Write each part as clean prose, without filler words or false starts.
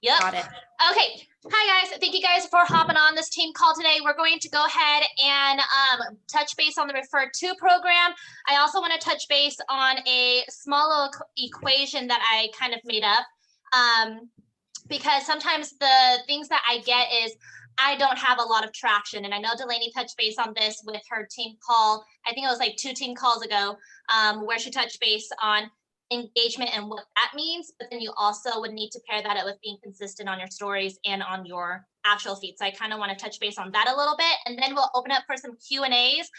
Yep. Got it. Okay. Hi, guys. Thank you guys for hopping on this team call today. We're going to go ahead and touch base on the Refer To program. I also want to touch base on a small little equation that I kind of made up because sometimes the things that I get is I don't have a lot of traction. And I know Delaney touched base on this with her team call. I think it was like 2 team calls ago where she touched base on engagement and what that means, but then you also would need to pair that up with being consistent on your stories and on your actual feed. So I kind of want to touch base on that a little bit, and then we'll open up for some Q&As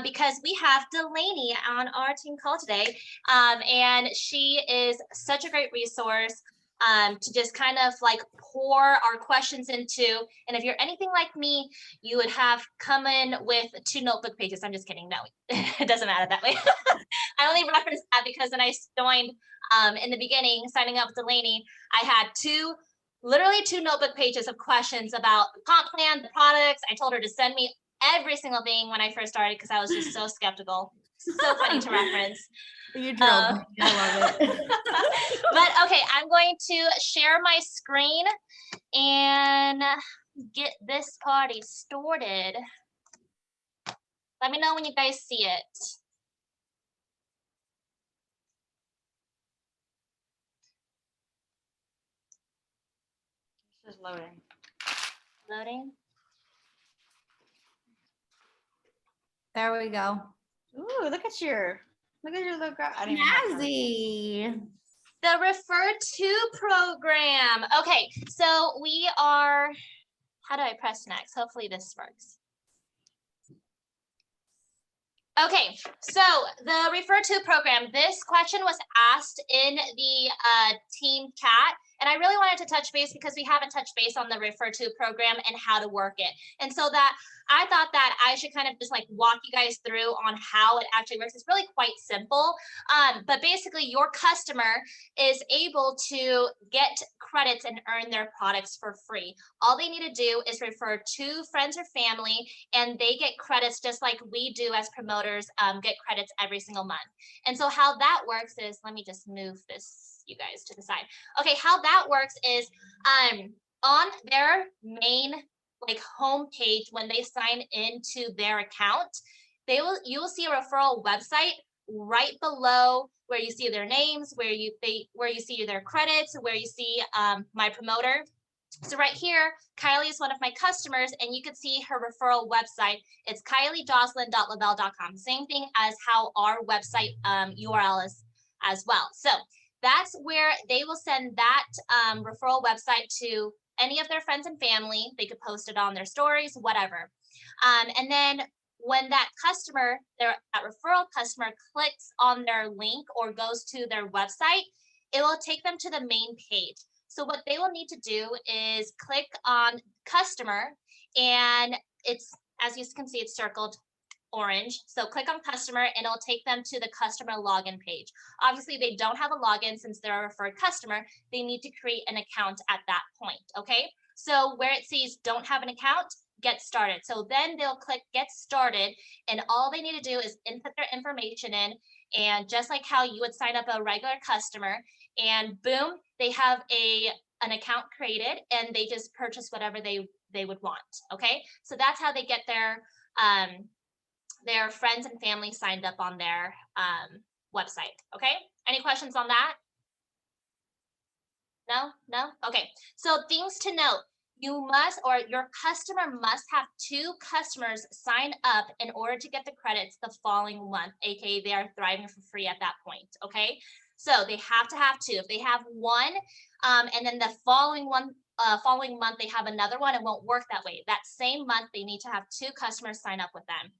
because we have Delaney on our team call today, and she is such a great resource to just kind of like pour our questions into. And if you're anything like me, you would have come in with 2 notebook pages. I'm just kidding. No, it doesn't matter that way. I only referenced that because when I joined in the beginning, signing up with Delaney, I had literally 2 notebook pages of questions about the comp plan, the products. I told her to send me every single thing when I first started because I was just so skeptical. So funny to reference. You drilled me. I love it. But okay, I'm going to share my screen and get this party started. Let me know when you guys see it. This is loading. Loading. There we go. Ooh, look at your little girl. Snazzy. The Refer To program. Okay, so we are, how do I press next? Hopefully this works. Okay, so the Refer To program, this question was asked in the team chat, and I really wanted to touch base because we haven't touched base on the Refer To program and how to work it. And so that I thought that I should kind of just like walk you guys through on how it actually works. It's really quite simple, but basically your customer is able to get credits and earn their products for free. All they need to do is refer 2 friends or family, and they get credits just like we do as promoters, get credits every single month. And so how that works is, let me just move this, you guys, to the side. Okay, how that works is on their main like homepage, when they sign into their account, you will see a referral website right below where you see their names, where you see their credits, where you see my promoter. So right here, Kylie is one of my customers, and you can see her referral website. It's kyliejocelyn.lavelle.com. Same thing as how our website URL is as well. So that's where they will send that referral website to any of their friends and family. They could post it on their stories, whatever. And then when that referral customer clicks on their link or goes to their website, it will take them to the main page. So what they will need to do is click on customer, and it's, as you can see, it's circled orange. So click on customer and it'll take them to the customer login page. Obviously, they don't have a login since they're a referred customer. They need to create an account at that point, okay? So where it says don't have an account, get started. So then they'll click get started, and all they need to do is input their information in, and just like how you would sign up a regular customer, and boom, they have an account created, and they just purchase whatever they would want, okay? So that's how they get their friends and family signed up on their website, okay? Any questions on that? No? Okay, so things to note. You must, or your customer must have 2 customers sign up in order to get the credits the following month, aka they are thriving for free at that point, okay? So they have to have 2. If they have 1, and then the following month they have another one, it won't work that way. That same month, they need to have 2 customers sign up with them.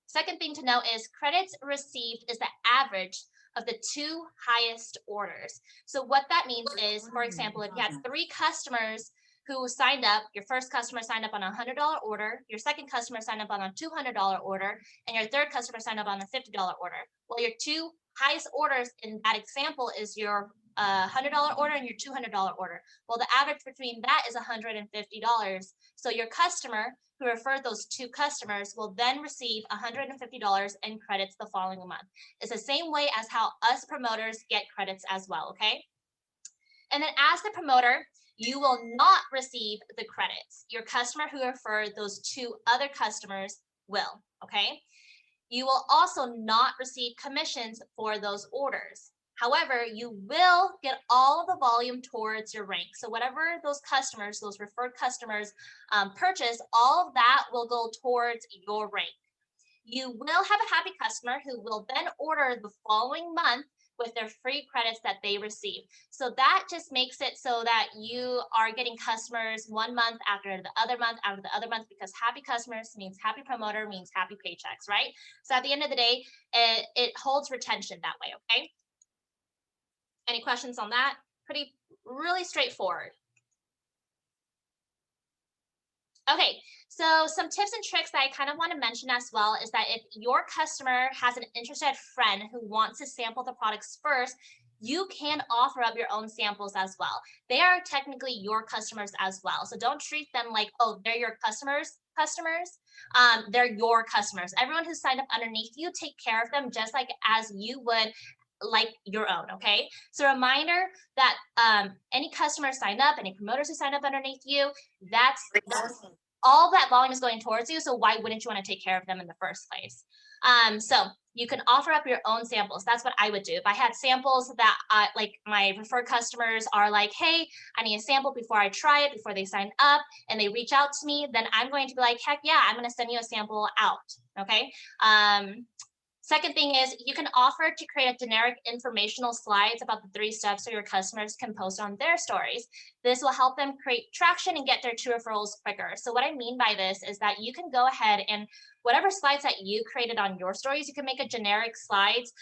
Second thing to note is credits received is the average of the 2 highest orders. So what that means is, for example, if you had 3 customers who signed up, your first customer signed up on a $100 order, your second customer signed up on a $200 order, and your third customer signed up on a $50 order. Well, your 2 highest orders in that example is your $100 order and your $200 order. Well, the average between that is $150. So your customer who referred those 2 customers will then receive $150 in credits the following month. It's the same way as how us promoters get credits as well, okay? And then as the promoter, you will not receive the credits. Your customer who referred those 2 other customers will, okay? You will also not receive commissions for those orders. However, you will get all of the volume towards your rank. So whatever those customers, those referred customers purchase, all of that will go towards your rank. You will have a happy customer who will then order the following month with their free credits that they receive. So that just makes it so that you are getting customers one month after the other month after the other month, because happy customers means happy promoter means happy paychecks, right? So at the end of the day, it holds retention that way, okay? Any questions on that? Really straightforward. Okay, so some tips and tricks that I kind of want to mention as well is that if your customer has an interested friend who wants to sample the products first, you can offer up your own samples as well. They are technically your customers as well. So don't treat them like, oh, they're your customers. They're your customers. Everyone who's signed up underneath you, take care of them just like as you would like your own, okay? So reminder that any customers sign up, any promoters who sign up underneath you, that's all that volume is going towards you. So why wouldn't you want to take care of them in the first place? So you can offer up your own samples. That's what I would do. If I had samples that like my referred customers are like, hey, I need a sample before I try it, before they sign up, and they reach out to me, then I'm going to be like, heck yeah, I'm going to send you a sample out, okay? Second thing is you can offer to create a generic informational slides about the 3 steps so your customers can post on their stories. This will help them create traction and get their 2 referrals quicker. So what I mean by this is that you can go ahead and whatever slides that you created on your stories, you can make a generic slides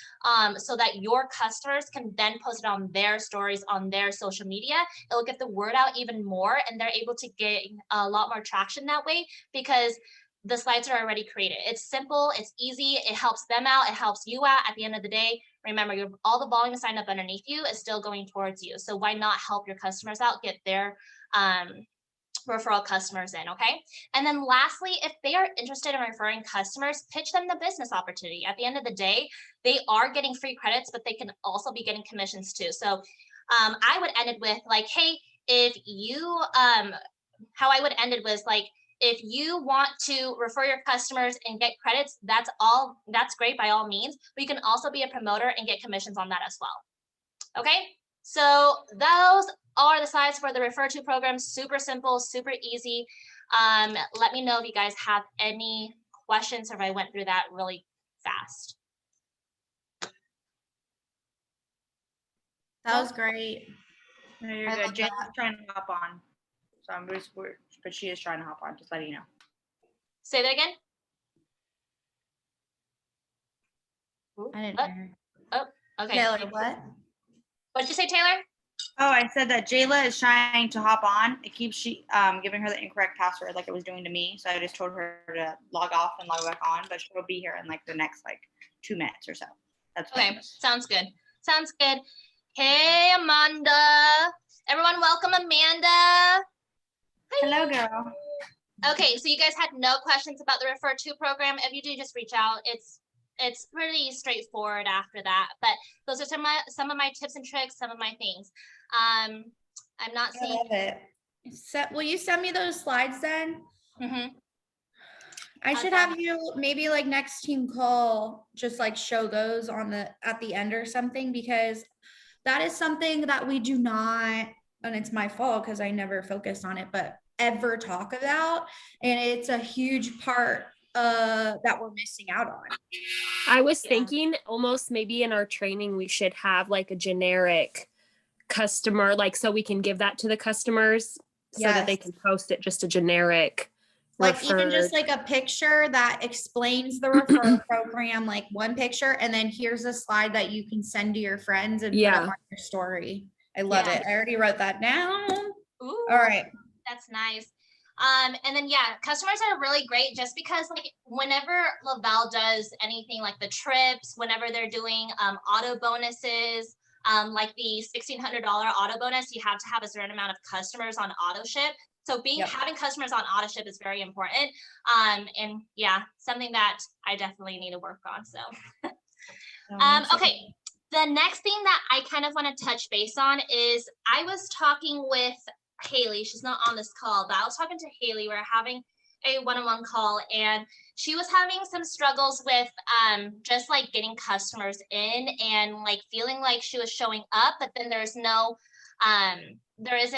so that your customers can then post it on their stories on their social media. It will get the word out even more, and they're able to get a lot more traction that way because the slides are already created. It's simple, it's easy, it helps them out, it helps you out. At the end of the day, remember, all the volume signed up underneath you is still going towards you. So why not help your customers out, get their referral customers in, okay? And then lastly, if they are interested in referring customers, pitch them the business opportunity. At the end of the day, they are getting free credits, but they can also be getting commissions too. So I would end it with like, hey, if you, how I would end it was like, if you want to refer your customers and get credits, that's great by all means, but you can also be a promoter and get commissions on that as well. Okay, so those are the slides for the Refer To program. Super simple, super easy. Let me know if you guys have any questions or if I went through that really fast. That was great. No, you're I good. love Jay's that. trying to hop on. So I'm just weird, but she is trying to hop on, just letting you know. Say that again. I didn't hear. Oh, okay. Taylor, what? What'd you say, Taylor? Oh, I said that Jayla is trying to hop on. It keeps giving her the incorrect password like it was doing to me. So I just told her to log off and log back on, but she'll be here in like the next 2 minutes or so. That's okay. Sounds good. Sounds good. Hey, Amanda. Everyone, welcome Amanda. Hi. Hello, girl. Okay, so you guys had no questions about the Refer To program. If you do, just reach out. It's pretty straightforward after that. But those are some of my tips and tricks, some of my things. I'm not seeing. I love it. Will you send me those slides then? Mm-hmm. I should have you maybe like next team call, just like show those at the end or something, because that is something that we do not, and it's my fault because I never focused on it, but ever talk about. And it's a huge part that we're missing out on. I was thinking almost maybe in our training, we should have like a generic customer, like so we can give that to the customers so that they can post it, just a generic. Like even just like a picture that explains the referral program, like one picture, and then here's a slide that you can send to your friends and put up on your story. I love it. I already wrote that down. Ooh, all right. That's nice. And then customers are really great just because like whenever Lavelle does anything like the trips, whenever they're doing auto bonuses, like the $1,600 auto bonus, you have to have a certain amount of customers on auto ship. So having customers on auto ship is very important. And something that I definitely need to work on. So okay. The next thing that I kind of want to touch base on is I was talking with Haley. She's not on this call, but I was talking to Haley. We're having a one-on-one call, and she was having some struggles with just like getting customers in and like feeling like she was showing up, but then there isn't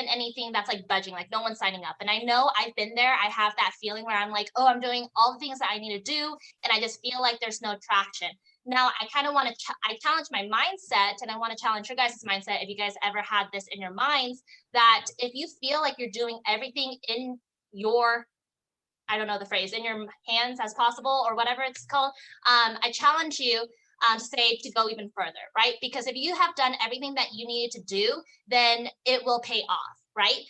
anything that's like budging, like no one's signing up. And I know I've been there. I have that feeling where I'm like, oh, I'm doing all the things that I need to do, and I just feel like there's no traction. Now, I kind of want to, I challenge my mindset, and I want to challenge your guys' mindset. If you guys ever had this in your minds, that if you feel like you're doing everything in your, I don't know the phrase, in your hands as possible, or whatever it's called, I challenge you to say to go even further, right? Because if you have done everything that you needed to do, then it will pay off, right?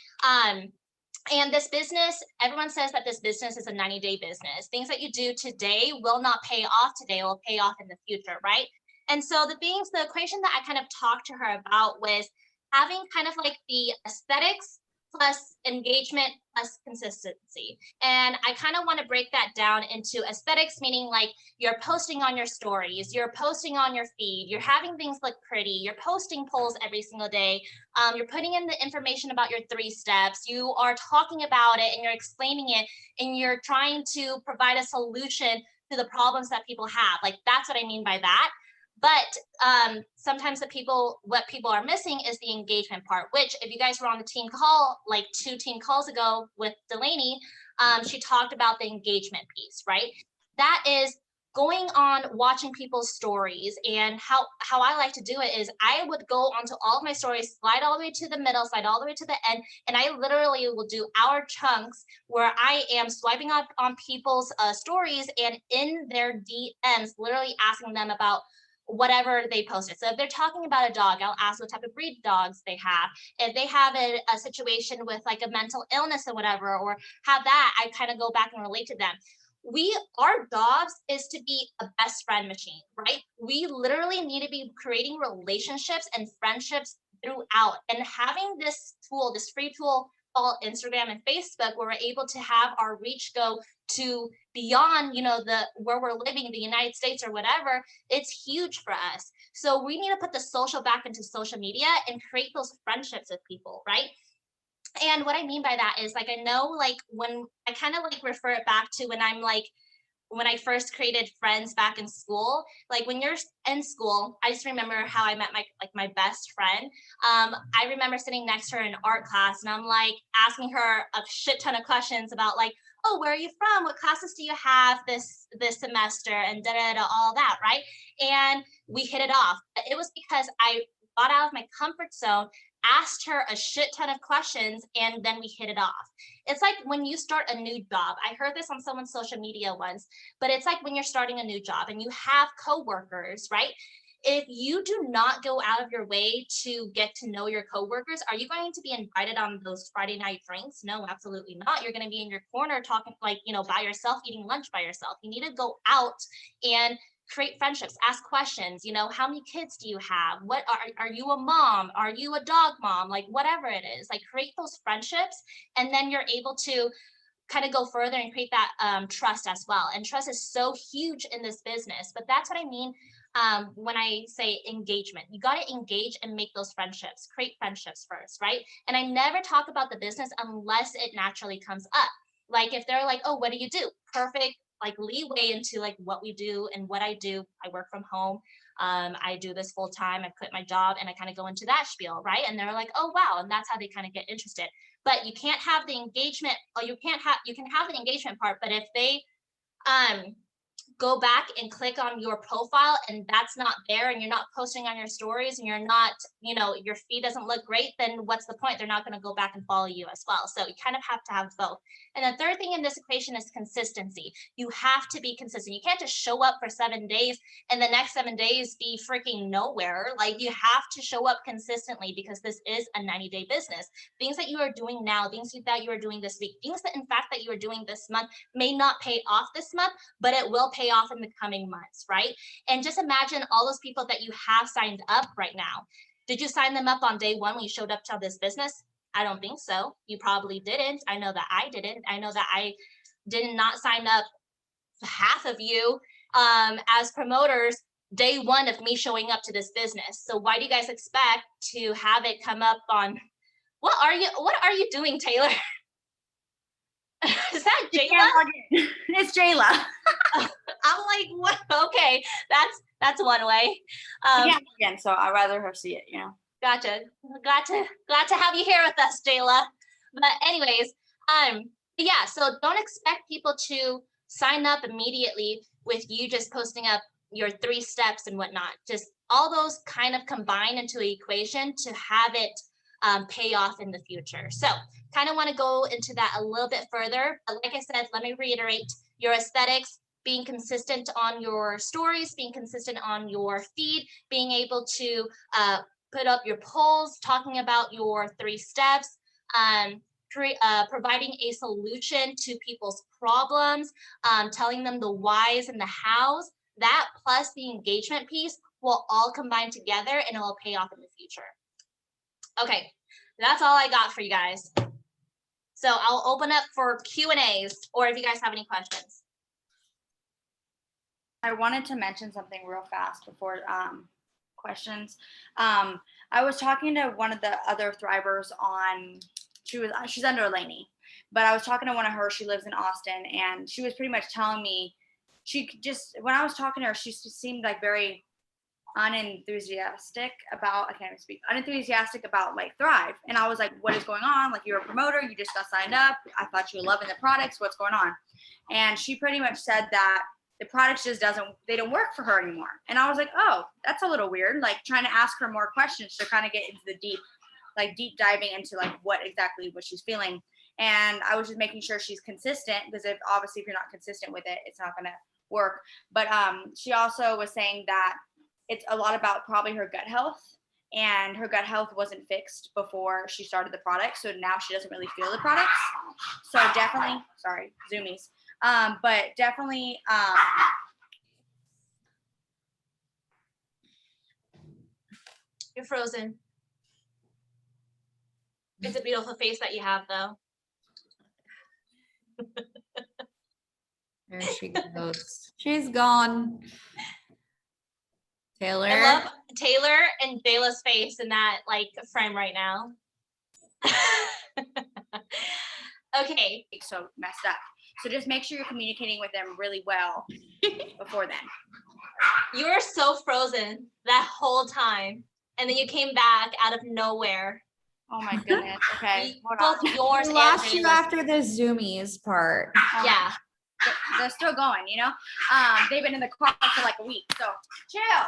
And this business, everyone says that this business is a 90-day business. Things that you do today will not pay off today, will pay off in the future, right? And so the equation that I kind of talked to her about was having kind of like the aesthetics plus engagement plus consistency. And I kind of want to break that down into aesthetics, meaning like you're posting on your stories, you're posting on your feed, you're having things look pretty, you're posting polls every single day, you're putting in the information about your 3 steps, you are talking about it and you're explaining it, and you're trying to provide a solution to the problems that people have. Like, that's what I mean by that. But sometimes what people are missing is the engagement part, which if you guys were on the team call, like 2 team calls ago with Delaney, she talked about the engagement piece, right? That is going on, watching people's stories. And how I like to do it is I would go onto all of my stories, slide all the way to the middle, slide all the way to the end. And I literally will do hour chunks where I am swiping up on people's stories and in their DMs, literally asking them about whatever they posted. So if they're talking about a dog, I'll ask what type of breed dogs they have. If they have a situation with like a mental illness or whatever, or have that, I kind of go back and relate to them. Our jobs is to be a best friend machine, right? We literally need to be creating relationships and friendships throughout, and having this tool, this free tool called Instagram and Facebook, where we're able to have our reach go to beyond, where we're living, the United States or whatever. It's huge for us. So we need to put the social back into social media and create those friendships with people, right? And what I mean by that is, like, I know, like, when I kind of like refer it back to when I first created friends back in school. Like, when you're in school, I just remember how I met my best friend. I remember sitting next to her in art class, and I'm like asking her a shit ton of questions about like, oh, where are you from? What classes do you have this semester? And all that, right? And we hit it off. It was because I got out of my comfort zone, asked her a shit ton of questions, and then we hit it off. It's like when you start a new job. I heard this on someone's social media once, but it's like when you're starting a new job and you have coworkers, right? If you do not go out of your way to get to know your coworkers, are you going to be invited on those Friday night drinks? No, absolutely not. You're going to be in your corner talking by yourself, eating lunch by yourself. You need to go out and create friendships, ask questions. How many kids do you have? What are you a mom? Are you a dog mom? Like, whatever it is, like, create those friendships, and then you're able to kind of go further and create that trust as well. And trust is so huge in this business. But that's what I mean when I say engagement. You got to engage and make those friendships, create friendships first, right? And I never talk about the business unless it naturally comes up. Like, if they're like, oh, what do you do? Perfect, like, leeway into like what we do and what I do. I work from home. I do this full time. I quit my job, and I kind of go into that spiel, right? And they're like, oh, wow. And that's how they kind of get interested. But you can't have the engagement, or you can have the engagement part, but if they go back and click on your profile and that's not there, and you're not posting on your stories, and you're not, your feed doesn't look great, then what's the point? They're not going to go back and follow you as well. So you kind of have to have both. And the third thing in this equation is consistency. You have to be consistent. You can't just show up for 7 days and the next 7 days be freaking nowhere. Like, you have to show up consistently, because this is a 90-day business. Things that you are doing now, things that you are doing this week, things that in fact that you are doing this month may not pay off this month, but it will pay off in the coming months, right? And just imagine all those people that you have signed up right now. Did you sign them up on day one when you showed up to this business? I don't think so. You probably didn't. I know that I didn't. I know that I did not sign up half of you as promoters day one of me showing up to this business. So why do you guys expect to have it come up on, What are you doing, Taylor? Is that Jayla? It's Jayla. I'm like, what? Okay, that's one way. Again, so I'd rather her see it, Gotcha. Glad to have you here with us, Jayla. But anyways, yeah, so don't expect people to sign up immediately with you just posting up your 3 steps and whatnot. Just all those kind of combine into an equation to have it pay off in the future. So kind of want to go into that a little bit further. But like I said, let me reiterate your aesthetics, being consistent on your stories, being consistent on your feed, being able to put up your polls, talking about your 3 steps, providing a solution to people's problems, telling them the whys and the hows. That plus the engagement piece will all combine together and it will pay off in the future. Okay, that's all I got for you guys. So I'll open up for Q&As or if you guys have any questions. I wanted to mention something real fast before questions. I was talking to one of the other Thrivers she's under Elaney, but I was talking to one of her, she lives in Austin, and she was pretty much telling me, when I was talking to her, she seemed like very unenthusiastic about like Thrive. And I was like, what is going on? Like, you're a promoter, you just got signed up. I thought you were loving the products. What's going on? And she pretty much said that the products just they don't work for her anymore. And I was like, oh, that's a little weird. Like, trying to ask her more questions to kind of get into the deep diving into like what she's feeling. And I was just making sure she's consistent, because if you're not consistent with it, it's not going to work. But she also was saying that it's a lot about probably her gut health, and her gut health wasn't fixed before she started the product. So now she doesn't really feel the products. So definitely, sorry, zoomies. But definitely, You're frozen. It's a beautiful face that you have, though. There she goes. She's gone. Taylor. I love Taylor and Jayla's face in that like frame right now. Okay. So messed up. So just make sure you're communicating with them really well before then. You were so frozen that whole time, and then you came back out of nowhere. Oh my goodness. Okay. Both yours We and lost you Jayla's. after the zoomies part. Yeah. They're still going, they've been in the car for like a week, so chill.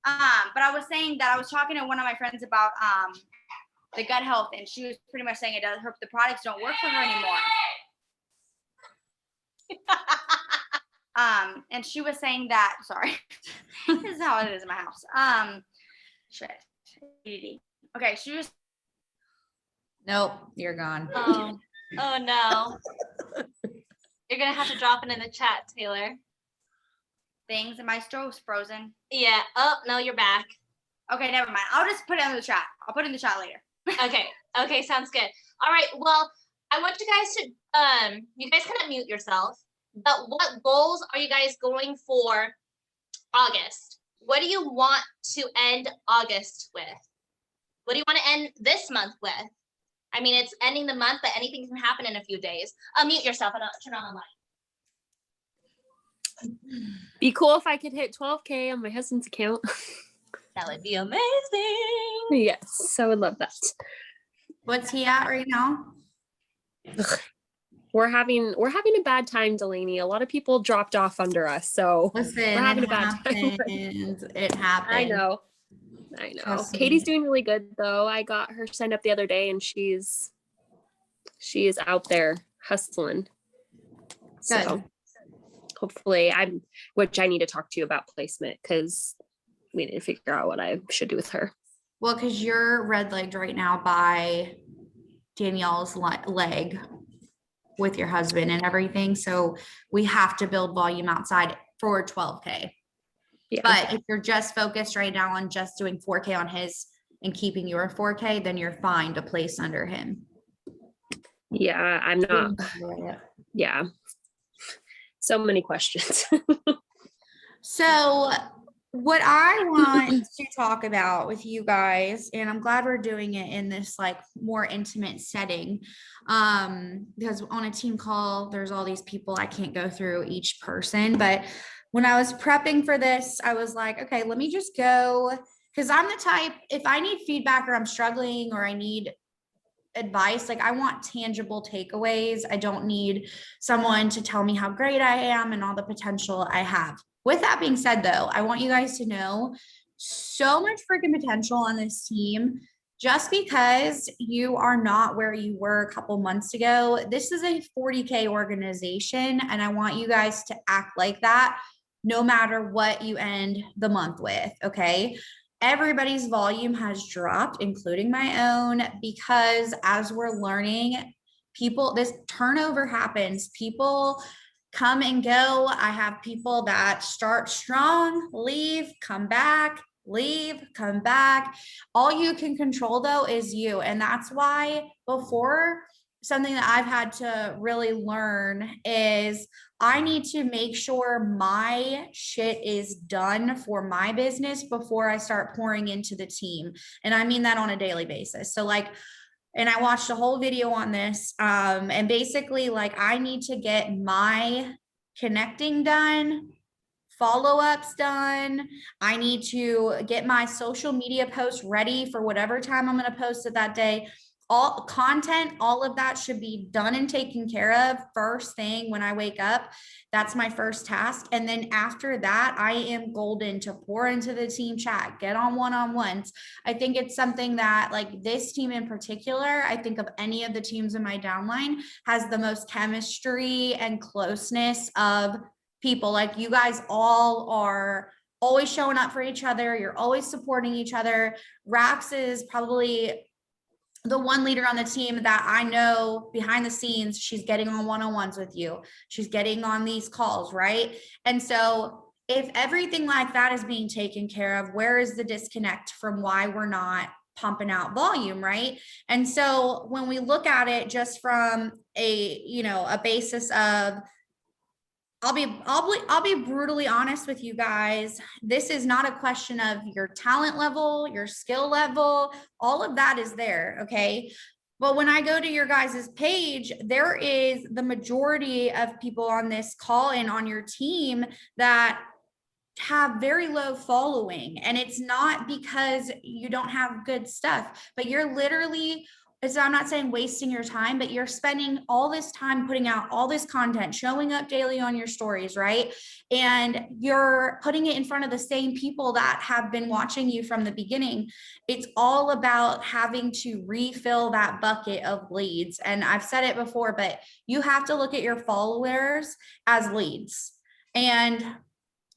But I was saying that I was talking to one of my friends about the gut health, and she was pretty much saying the products don't work for her anymore. And she was saying that, sorry, this is how it is in my house. Okay, she was. Nope, you're gone. Oh no. You're gonna have to drop it in the chat, Taylor. Things. Am I still frozen? Yeah. Oh no, you're back. Okay, never mind. I'll just put it in the chat. I'll put it in the chat later. Okay, sounds good. All right. Well, I want you guys to you guys can unmute yourself. But what goals are you guys going for August? What do you want to end August with? What do you want to end this month with? I mean, it's ending the month, but anything can happen in a few days. Unmute yourself and turn on the mic. Be cool if I could hit 12K on my husband's account. That would be amazing. Yes, I would love that. What's he at right now? We're having a bad time, Delaney. A lot of people dropped off under us, so Listen, we're having a bad time. It happened. I know. Trust me. Katie's doing really good though. I got her signed up the other day, and she is out there hustling. Good. So hopefully, which I need to talk to you about placement, because we need to figure out what I should do with her. Well, because you're red-legged right now by Danielle's leg with your husband and everything. So we have to build volume outside for 12K. Yeah. But if you're just focused right now on just doing 4K on his and keeping your 4K, then you're fine to place under him. Yeah, I'm not. Yeah. So many questions. So what I want to talk about with you guys, and I'm glad we're doing it in this like more intimate setting, because on a team call, there's all these people, I can't go through each person, but when I was prepping for this, I was like, okay, let me just go, because I'm the type, if I need feedback or I'm struggling or I need advice, like I want tangible takeaways. I don't need someone to tell me how great I am and all the potential I have. With that being said, though, I want you guys to know so much freaking potential on this team. Just because you are not where you were a couple months ago, this is a 40K organization, and I want you guys to act like that no matter what you end the month with. Okay. Everybody's volume has dropped, including my own, because as we're learning, people, this turnover happens. People come and go. I have people that start strong, leave, come back, leave, come back. All you can control though is you. And that's why before, something that I've had to really learn is I need to make sure my shit is done for my business before I start pouring into the team. And I mean that on a daily basis. So like, and I watched a whole video on this. And basically like I need to get my connecting done, follow-ups done. I need to get my social media posts ready for whatever time I'm going to post it that day. All content, all of that should be done and taken care of first thing when I wake up. That's my first task. And then after that, I am golden to pour into the team chat, get on one-on-ones. I think it's something that like this team in particular, I think of any of the teams in my downline has the most chemistry and closeness of people. Like you guys all are always showing up for each other. You're always supporting each other. Rax is probably the one leader on the team that I know behind the scenes, she's getting on one-on-ones with you. She's getting on these calls, right? And so if everything like that is being taken care of, where is the disconnect from why we're not pumping out volume, right? And so when we look at it just from a basis of I'll be brutally honest with you guys. This is not a question of your talent level, your skill level, all of that is there, okay? But when I go to your guys' page, there is the majority of people on this call and on your team that have very low following. And it's not because you don't have good stuff, but you're literally, so I'm not saying wasting your time, but you're spending all this time putting out all this content, showing up daily on your stories, right? And you're putting it in front of the same people that have been watching you from the beginning. It's all about having to refill that bucket of leads. And I've said it before, but you have to look at your followers as leads. And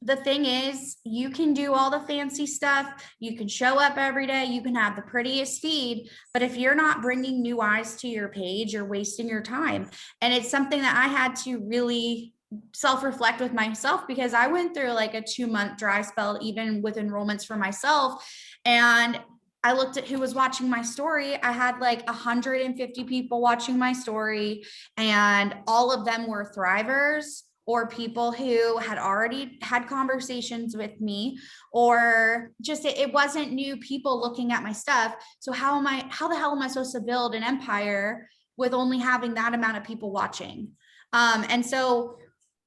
the thing is, you can do all the fancy stuff. You can show up every day. You can have the prettiest feed. But if you're not bringing new eyes to your page, you're wasting your time. And it's something that I had to really self-reflect with myself because I went through like a 2-month dry spell, even with enrollments for myself. And I looked at who was watching my story. I had like 150 people watching my story, and all of them were thrivers or people who had already had conversations with me, or just it wasn't new people looking at my stuff. So how the hell am I supposed to build an empire with only having that amount of people watching? And so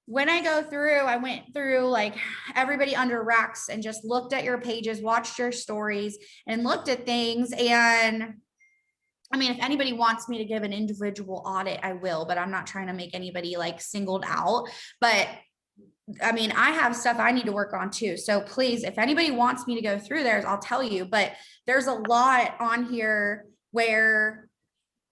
when I went through like everybody under Rax and just looked at your pages, watched your stories and looked at things. And I mean, if anybody wants me to give an individual audit, I will, but I'm not trying to make anybody like singled out. But I mean, I have stuff I need to work on too. So please, if anybody wants me to go through theirs, I'll tell you. But there's a lot on here where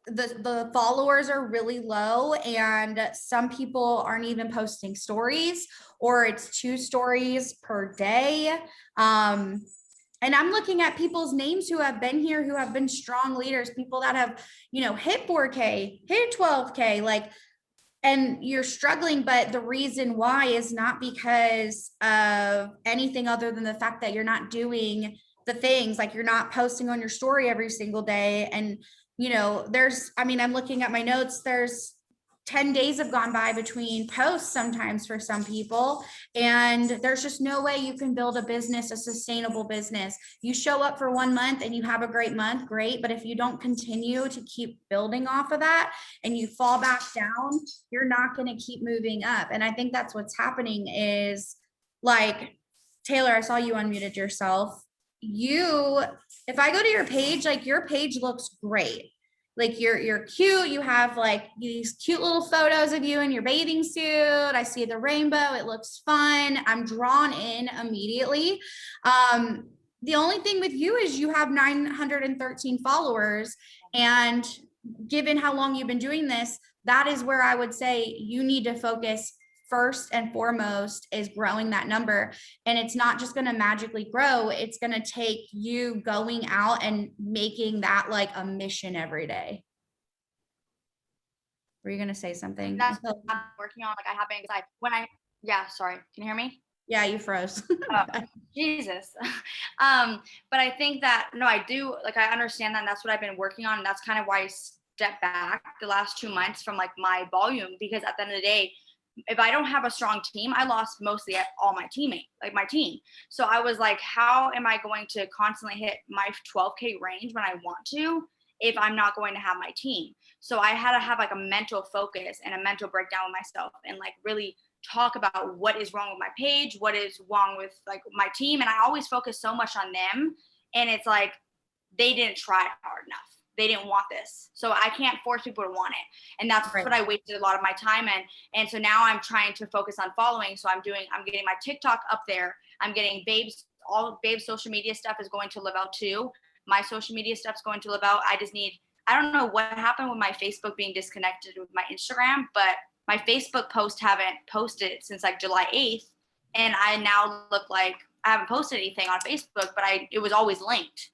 the followers are really low, and some people aren't even posting stories, or it's 2 stories per day. And I'm looking at people's names who have been here, who have been strong leaders, people that have, hit 4K, hit 12K, like, and you're struggling. But the reason why is not because of anything other than the fact that you're not doing the things, like you're not posting on your story every single day. And, I'm looking at my notes. There's 10 days have gone by between posts sometimes for some people, and there's just no way you can build a business, a sustainable business. You show up for 1 month and you have a great month, great, but if you don't continue to keep building off of that and you fall back down, you're not going to keep moving up. And I think that's what's happening is, like, Taylor, I saw you unmuted yourself. If I go to your page, like, your page looks great. Like, you're cute. You have like these cute little photos of you in your bathing suit. I see the rainbow. It looks fun. I'm drawn in immediately. The only thing with you is you have 913 followers. And given how long you've been doing this, that is where I would say you need to focus first and foremost, is growing that number. And it's not just going to magically grow. It's going to take you going out and making that like a mission every day. Were you going to say something? That's what I'm working on. Like, I have been, yeah, sorry. Can you hear me? Yeah, you froze. Oh, Jesus. But I think that, no, I do, like, I understand that, and that's what I've been working on. And that's kind of why I stepped back the last 2 months from like my volume, because at the end of the day, if I don't have a strong team, I lost mostly all my teammates, like my team. So I was like, how am I going to constantly hit my 12K range when I want to, if I'm not going to have my team? So I had to have like a mental focus and a mental breakdown with myself, and like really talk about what is wrong with my page, what is wrong with like my team. And I always focus so much on them. And it's like, they didn't try hard enough. They didn't want this. So I can't force people to want it. And that's right. what I wasted a lot of my time in. And so now I'm trying to focus on following. So I'm getting my TikTok up there. I'm getting all Babe's social media stuff is going to Lavelle too. My social media stuff's going to Lavelle. I don't know what happened with my Facebook being disconnected with my Instagram, but my Facebook posts haven't posted since like July 8th. And I now look like I haven't posted anything on Facebook, but it was always linked.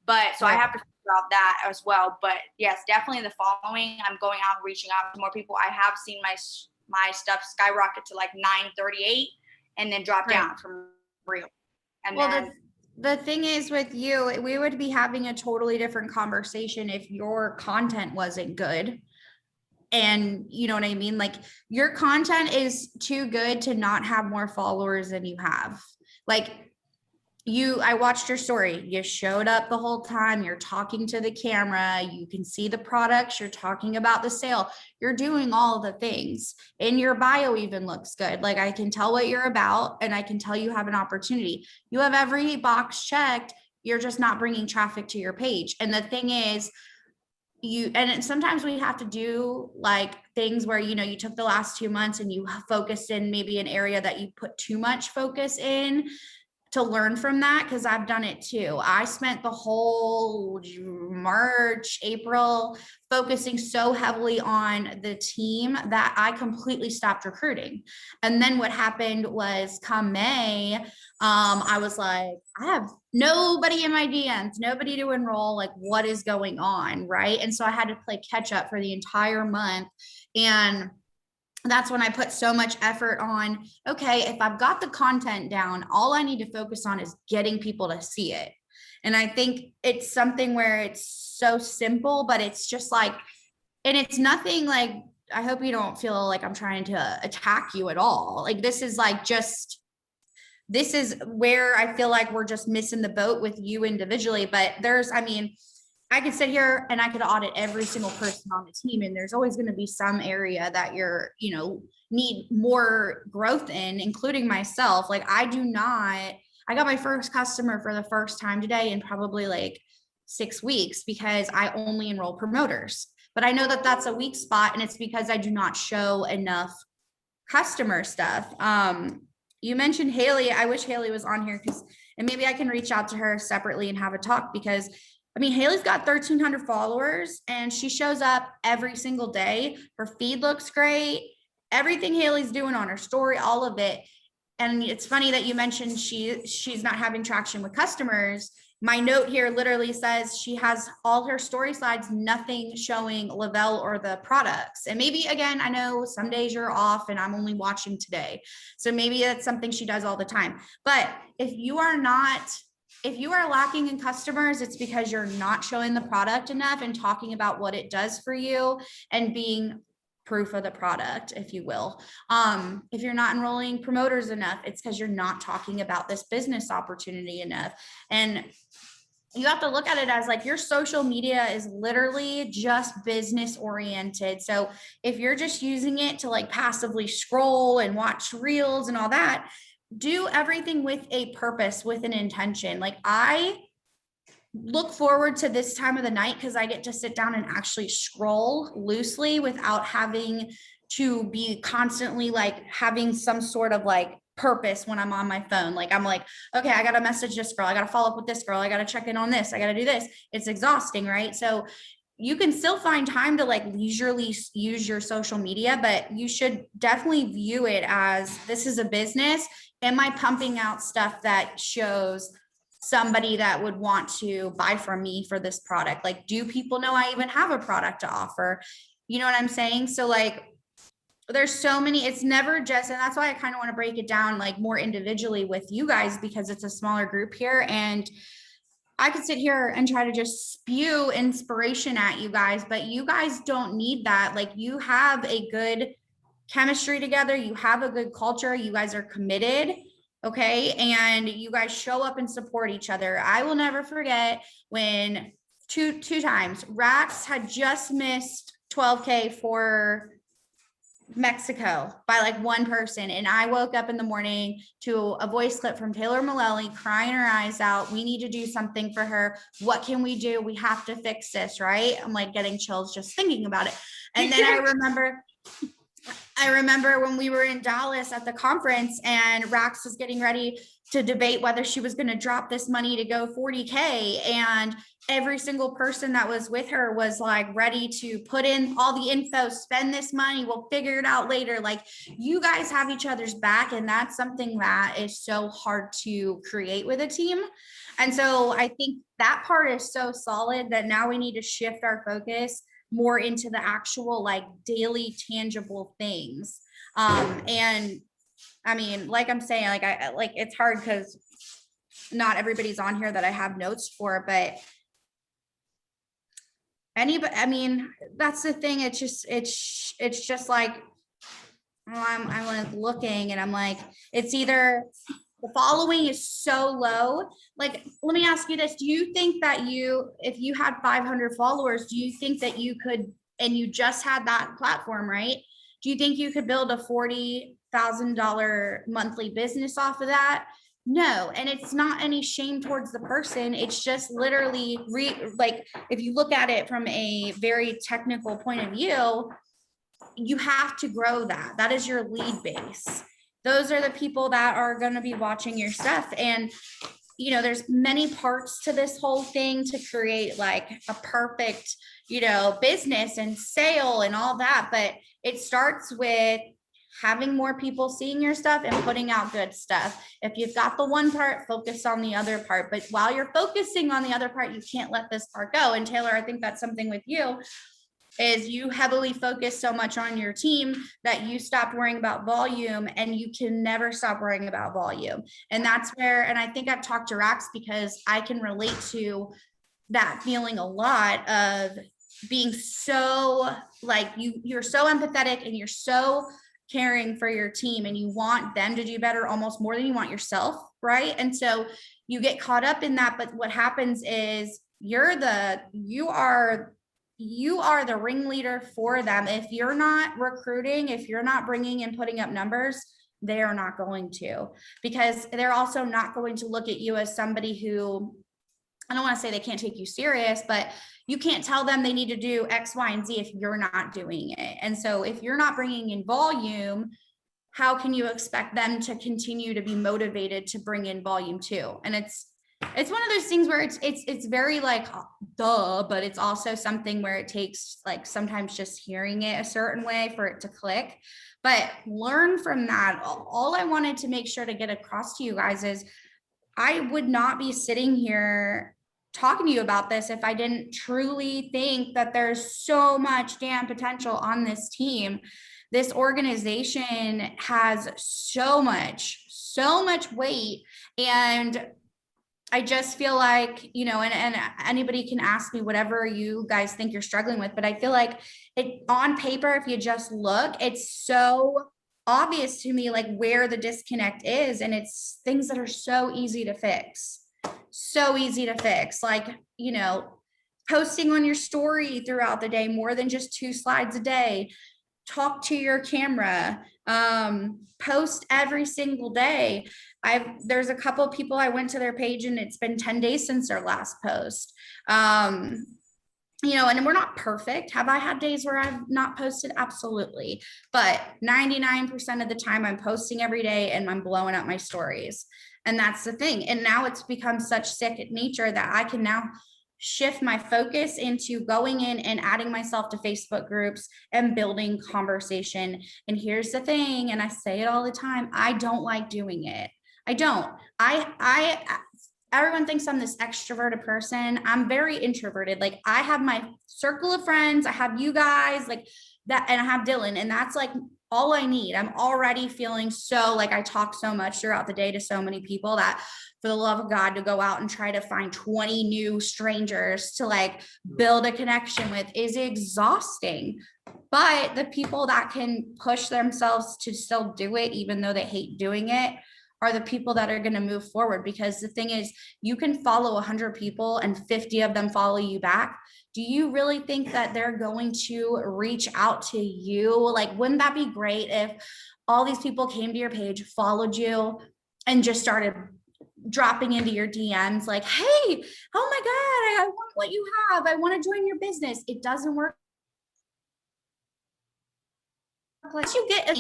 But so I have to figure out that as well. But yes, definitely the following. I'm going out, reaching out to more people. I have seen my stuff skyrocket to like 938 and then drop down from real. And well, then the thing is with you, we would be having a totally different conversation if your content wasn't good. And you know what I mean? Like, your content is too good to not have more followers than you have. Like, I watched your story. You showed up the whole time. You're talking to the camera. You can see the products. You're talking about the sale. You're doing all the things. And your bio even looks good. Like, I can tell what you're about, and I can tell you have an opportunity. You have every box checked. You're just not bringing traffic to your page. And the thing is, sometimes we have to do like things where, you took the last 2 months and you focused in maybe an area that you put too much focus in, to learn from that, because I've done it too. I spent the whole March, April focusing so heavily on the team that I completely stopped recruiting. And then what happened was, come May, I was like, I have nobody in my DMs, nobody to enroll. Like, what is going on, right? And so I had to play catch up for the entire month. And that's when I put so much effort on, okay, if I've got the content down, all I need to focus on is getting people to see it. And I think it's something where it's so simple, but it's just like, and it's nothing like, I hope you don't feel like I'm trying to attack you at all. Like, this is where I feel like we're just missing the boat with you individually. But I could sit here and I could audit every single person on the team, and there's always going to be some area that need more growth in, including myself. Like, I got my first customer for the first time today in probably like 6 weeks, because I only enroll promoters. But I know that that's a weak spot, and it's because I do not show enough customer stuff. You mentioned Haley. I wish Haley was on here, and maybe I can reach out to her separately and have a talk, because Haley's got 1,300 followers and she shows up every single day. Her feed looks great. Everything Haley's doing on her story, all of it. And it's funny that you mentioned she's not having traction with customers. My note here literally says she has all her story slides, nothing showing Lavelle or the products. And maybe, again, I know some days you're off and I'm only watching today, so maybe that's something she does all the time. But if you are lacking in customers, it's because you're not showing the product enough and talking about what it does for you, and being proof of the product, if you will. If you're not enrolling promoters enough, it's because you're not talking about this business opportunity enough. And you have to look at it as like your social media is literally just business oriented. So if you're just using it to like passively scroll and watch reels and all that, do everything with a purpose, with an intention. Like I look forward to this time of the night because I get to sit down and actually scroll loosely without having to be constantly like having some sort of like purpose when I'm on my phone. Like I'm like, okay, I got to message this girl. I got to follow up with this girl. I got to check in on this. I got to do this. It's exhausting, right? So you can still find time to like leisurely use your social media, but you should definitely view it as this is a business. Am I pumping out stuff that shows somebody that would want to buy from me for this product? Like, do people know I even have a product to offer? You know what I'm saying? So like, there's so many, it's never just, and that's why I kind of want to break it down like more individually with you guys, because it's a smaller group here. And I could sit here and try to just spew inspiration at you guys, but you guys don't need that. Like you have a good chemistry together. You have a good culture. You guys are committed. Okay. And you guys show up and support each other. I will never forget when two times Rax had just missed 12K for Mexico by like one person. And I woke up in the morning to a voice clip from Taylor Mullally crying her eyes out. We need to do something for her. What can we do? We have to fix this, right? I'm like getting chills just thinking about it. And then I remember when we were in Dallas at the conference and Rax was getting ready to debate whether she was going to drop this money to go 40K. And every single person that was with her was like ready to put in all the info, spend this money. We'll figure it out later. Like you guys have each other's back. And that's something that is so hard to create with a team. And so I think that part is so solid that now we need to shift our focus more into the actual like daily tangible things. And I mean, like I'm saying, like I like it's hard because not everybody's on here that I have notes for, but I mean, that's the thing. It's just like I'm like looking and I'm like, it's either the following is so low. Like, let me ask you this. Do you think that if you had 500 followers, do you think that you could, and you just had that platform, right? Do you think you could build a $40,000 monthly business off of that? No. And it's not any shame towards the person. It's just literally like, if you look at it from a very technical point of view, you have to grow that. That is your lead base. Those are the people that are going to be watching your stuff. And, you know, there's many parts to this whole thing to create like a perfect, you know, business and sale and all that. But it starts with having more people seeing your stuff and putting out good stuff. If you've got the one part, focus on the other part. But while you're focusing on the other part, you can't let this part go. And Taylor, I think that's something with you, is you heavily focus so much on your team that you stopped worrying about volume, and you can never stop worrying about volume. And that's where, and I think I've talked to Rax because I can relate to that feeling a lot of being so like you're so empathetic and you're so caring for your team and you want them to do better almost more than you want yourself, right? And so you get caught up in that. But what happens is you are the ringleader for them. If you're not recruiting, if you're not bringing and putting up numbers, they are not going to, because they're also not going to look at you as somebody who, I don't want to say they can't take you serious, but you can't tell them they need to do X, Y, and Z if you're not doing it. And so if you're not bringing in volume, how can you expect them to continue to be motivated to bring in volume too? And it's one of those things where it's very like duh, but it's also something where it takes like sometimes just hearing it a certain way for it to click. But learn from that. All I wanted to make sure to get across to you guys is I would not be sitting here talking to you about this if I didn't truly think that there's so much damn potential on this team. This organization has so much weight, and I just feel like, and anybody can ask me whatever you guys think you're struggling with, but I feel like it on paper, if you just look, it's so obvious to me, like where the disconnect is. And it's things that are so easy to fix. So easy to fix. Like, posting on your story throughout the day, more than just 2 slides a day, talk to your camera, post every single day. There's a couple of people, I went to their page and it's been 10 days since their last post. And we're not perfect. Have I had days where I've not posted? Absolutely. But 99% of the time I'm posting every day and I'm blowing up my stories. And that's the thing. And now it's become such second nature that I can now shift my focus into going in and adding myself to Facebook groups and building conversation. And here's the thing, and I say it all the time, I don't like doing it. I don't. Everyone thinks I'm this extroverted person. I'm very introverted. Like I have my circle of friends, I have you guys like that, and I have Dylan, and that's like all I need. I'm already feeling so like I talk so much throughout the day to so many people that for the love of God to go out and try to find 20 new strangers to like build a connection with is exhausting. But the people that can push themselves to still do it, even though they hate doing it, are the people that are going to move forward. Because the thing is, you can follow 100 people and 50 of them follow you back. Do you really think that they're going to reach out to you? Like, wouldn't that be great if all these people came to your page, followed you, and just started dropping into your DMs like, hey, oh my God, I want what you have. I want to join your business. It doesn't work. Like you get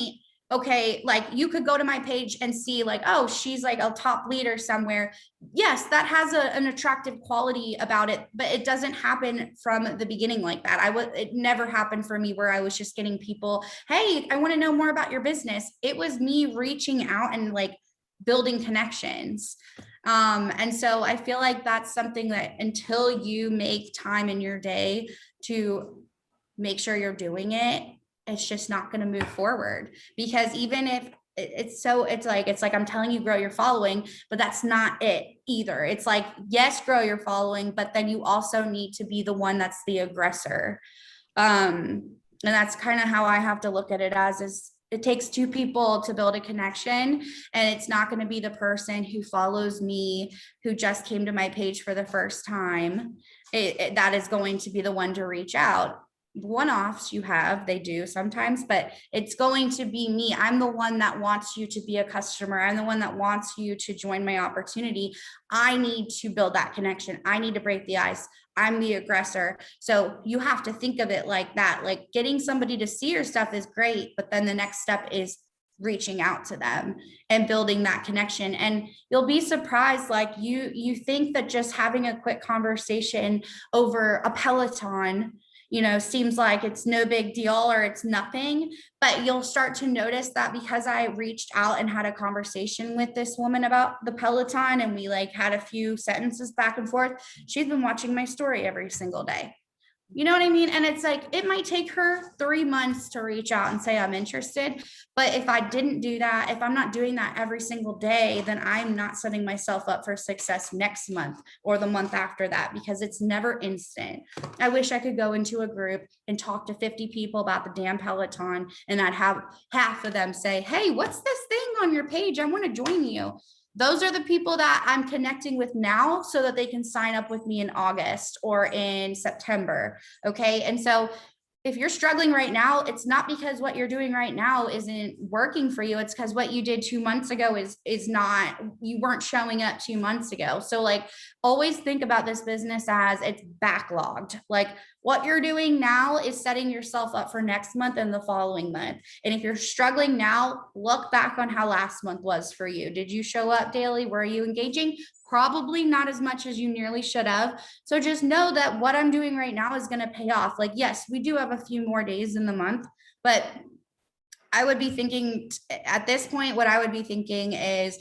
okay, like you could go to my page and see like, oh, she's like a top leader somewhere. Yes, that has an attractive quality about it, but it doesn't happen from the beginning like that. It never happened for me where I was just getting people, hey, I want to know more about your business. It was me reaching out and like building connections. And so I feel like that's something that until you make time in your day to make sure you're doing it, it's just not going to move forward. Because even if it's like I'm telling you, grow your following, but that's not it either. It's like, yes, grow your following, but then you also need to be the one that's the aggressor. And that's kind of how I have to look at it as is it takes 2 people to build a connection, and it's not going to be the person who follows me, who just came to my page for the first time. That is going to be the one to reach out. One-offs they do sometimes, but it's going to be me. I'm the one that wants you to be a customer. I'm the one that wants you to join my opportunity. I need to build that connection. I need to break the ice. I'm the aggressor. So you have to think of it like that. Like getting somebody to see your stuff is great, but then the next step is reaching out to them and building that connection. And you'll be surprised, like you think that just having a quick conversation over a Peloton seems like it's no big deal or it's nothing, but you'll start to notice that because I reached out and had a conversation with this woman about the Peloton and we like had a few sentences back and forth, she's been watching my story every single day. You know what I mean? And it's like, it might take her 3 months to reach out and say, I'm interested. But if I didn't do that, if I'm not doing that every single day, then I'm not setting myself up for success next month or the month after that, because it's never instant. I wish I could go into a group and talk to 50 people about the damn Peloton and I'd have half of them say, hey, what's this thing on your page? I want to join you. Those are the people that I'm connecting with now so that they can sign up with me in August or in September. Okay. And so if you're struggling right now, it's not because what you're doing right now isn't working for you. It's because what you did 2 months ago is not, you weren't showing up 2 months ago. So like always think about this business as it's backlogged. Like what you're doing now is setting yourself up for next month and the following month. And if you're struggling now, look back on how last month was for you. Did you show up daily? Were you engaging? Probably not as much as you nearly should have. So just know that what I'm doing right now is going to pay off. Like, yes, we do have a few more days in the month, but I would be thinking at this point, what I would be thinking is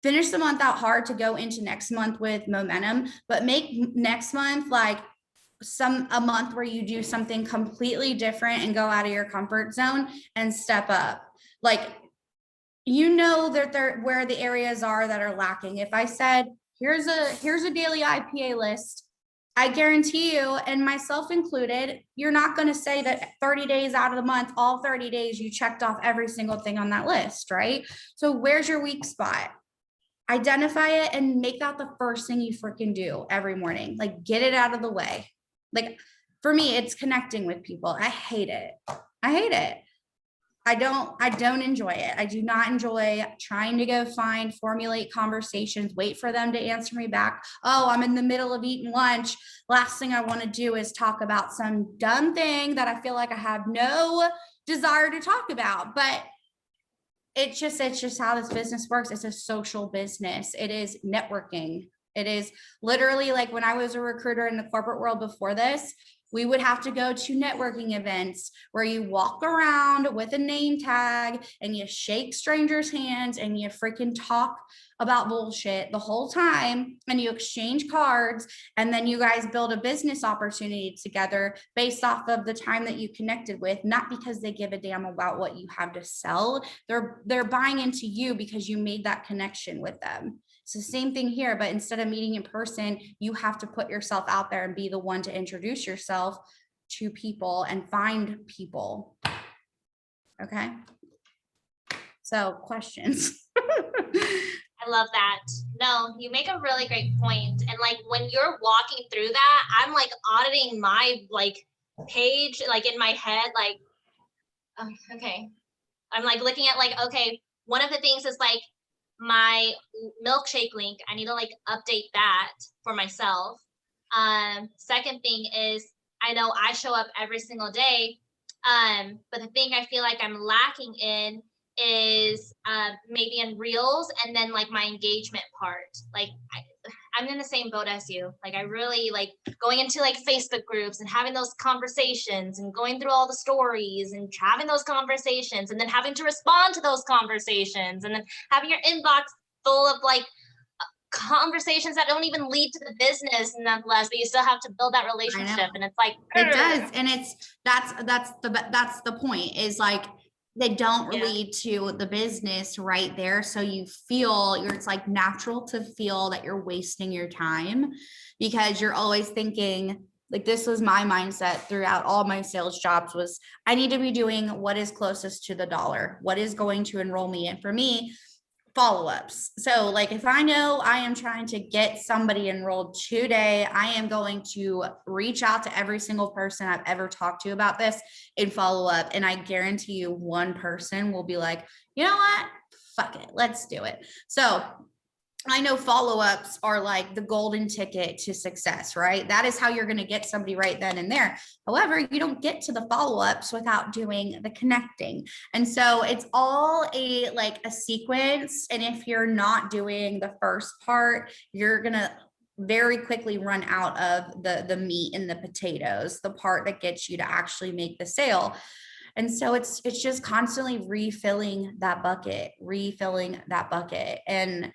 finish the month out hard to go into next month with momentum, but make next month like a month where you do something completely different and go out of your comfort zone and step up. Like, that they're where the areas are that are lacking. If I said, here's a daily IPA list. I guarantee you, and myself included, you're not going to say that 30 days out of the month, all 30 days, you checked off every single thing on that list, right? So where's your weak spot? Identify it and make that the first thing you freaking do every morning. Like, get it out of the way. Like, for me, it's connecting with people. I hate it. I hate it. I don't enjoy it. I do not enjoy trying to go formulate conversations, wait for them to answer me back. Oh, I'm in the middle of eating lunch. Last thing I want to do is talk about some dumb thing that I feel like I have no desire to talk about. But it's just how this business works. It's a social business. It is networking. It is literally like when I was a recruiter in the corporate world before this, we would have to go to networking events where you walk around with a name tag and you shake strangers' hands and you freaking talk about bullshit the whole time and you exchange cards, and then you guys build a business opportunity together based off of the time that you connected with, not because they give a damn about what you have to sell. They're buying into you because you made that connection with them. It's the same thing here, but instead of meeting in person, you have to put yourself out there and be the one to introduce yourself to people and find people. Okay. So questions. I love that. No, you make a really great point. And like when you're walking through that, I'm like auditing my like page, like in my head, like, okay. I'm like looking at like, okay, one of the things is like my milkshake link. I need to like update that for myself. Second thing is I know I show up every single day. But the thing I feel like I'm lacking in is maybe in reels and then like my engagement part. Like I'm in the same boat as you. Like I really like going into like Facebook groups and having those conversations and going through all the stories and having those conversations and then having to respond to those conversations and then having your inbox full of like conversations that don't even lead to the business nonetheless, but you still have to build that relationship. And it's like it does. And that's the point, is like they don't lead to the business right there. So you feel it's like natural to feel that you're wasting your time because you're always thinking, like, this was my mindset throughout all my sales jobs, was I need to be doing what is closest to the dollar, what is going to enroll me. And for me, follow-ups. So like if I know I am trying to get somebody enrolled today, I am going to reach out to every single person I've ever talked to about this and follow up. And I guarantee you one person will be like, you know what? Fuck it. Let's do it. So I know follow-ups are like the golden ticket to success, right? That is how you're going to get somebody right then and there. However, you don't get to the follow-ups without doing the connecting. And so it's all a sequence. And if you're not doing the first part, you're going to very quickly run out of the meat and the potatoes, the part that gets you to actually make the sale. And so it's just constantly refilling that bucket. And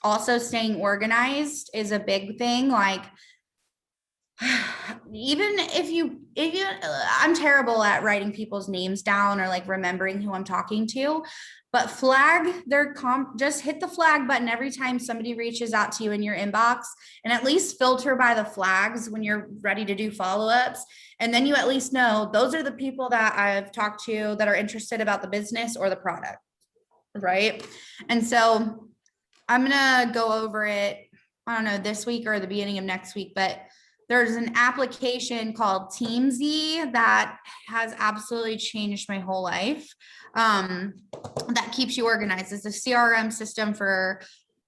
also staying organized is a big thing. Like even if you I'm terrible at writing people's names down or like remembering who I'm talking to, but just hit the flag button every time somebody reaches out to you in your inbox, and at least filter by the flags when you're ready to do follow-ups. And then you at least know those are the people that I've talked to that are interested about the business or the product. Right. And so I'm going to go over it, I don't know, this week or the beginning of next week, but there's an application called TeamZ that has absolutely changed my whole life. That keeps you organized. It's a CRM system for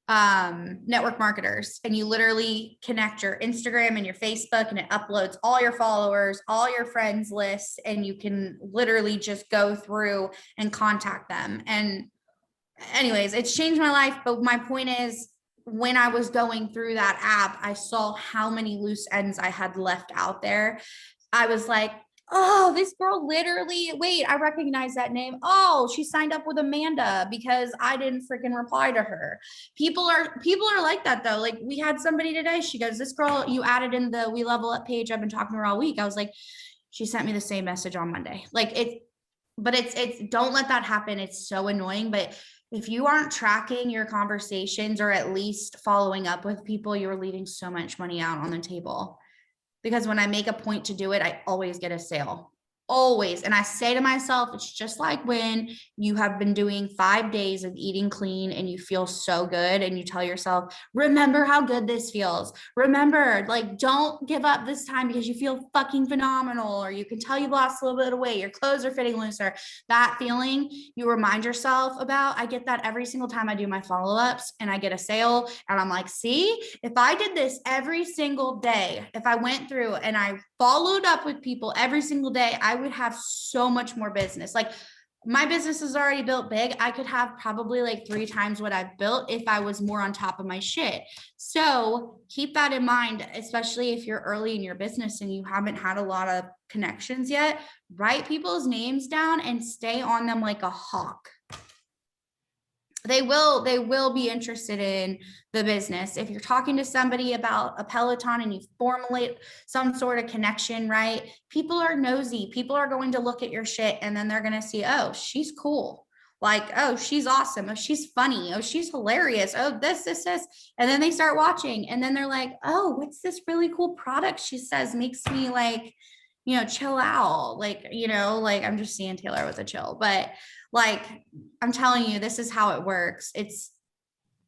network marketers, and you literally connect your Instagram and your Facebook, and it uploads all your followers, all your friends lists, and you can literally just go through and contact them. And anyways, it's changed my life. But my point is, when I was going through that app, I saw how many loose ends I had left out there. I was like, oh, this girl literally, wait, I recognize that name. Oh, she signed up with Amanda because I didn't freaking reply to her. People are like that though. Like we had somebody today, she goes, this girl you added in the We Level Up page, I've been talking to her all week. I was like, she sent me the same message on Monday. Like it's don't let that happen. It's so annoying, but if you aren't tracking your conversations or at least following up with people, you're leaving so much money out on the table. Because when I make a point to do it, I always get a sale. Always. And I say to myself, it's just like when you have been doing 5 days of eating clean and you feel so good and you tell yourself, remember how good this feels. Remember, like, don't give up this time because you feel fucking phenomenal, or you can tell you've lost a little bit of weight, your clothes are fitting looser. That feeling you remind yourself about, I get that every single time I do my follow-ups and I get a sale. And I'm like, see, if I did this every single day, if I went through and I followed up with people every single day, I would have so much more business. Like, my business is already built big. I could have probably like 3 times what I've built if I was more on top of my shit. So keep that in mind, especially if you're early in your business and you haven't had a lot of connections yet. Write people's names down and stay on them like a hawk. They will be interested in the business. If you're talking to somebody about a Peloton and you formulate some sort of connection, right? People are nosy. People are going to look at your shit and then they're going to see, oh, she's cool. Like, oh, she's awesome. Oh, she's funny. Oh, she's hilarious. Oh, this. And then they start watching and then they're like, oh, what's this really cool product she says makes me like, chill out. Like, like I'm just seeing Taylor with a chill, but like, I'm telling you, this is how it works.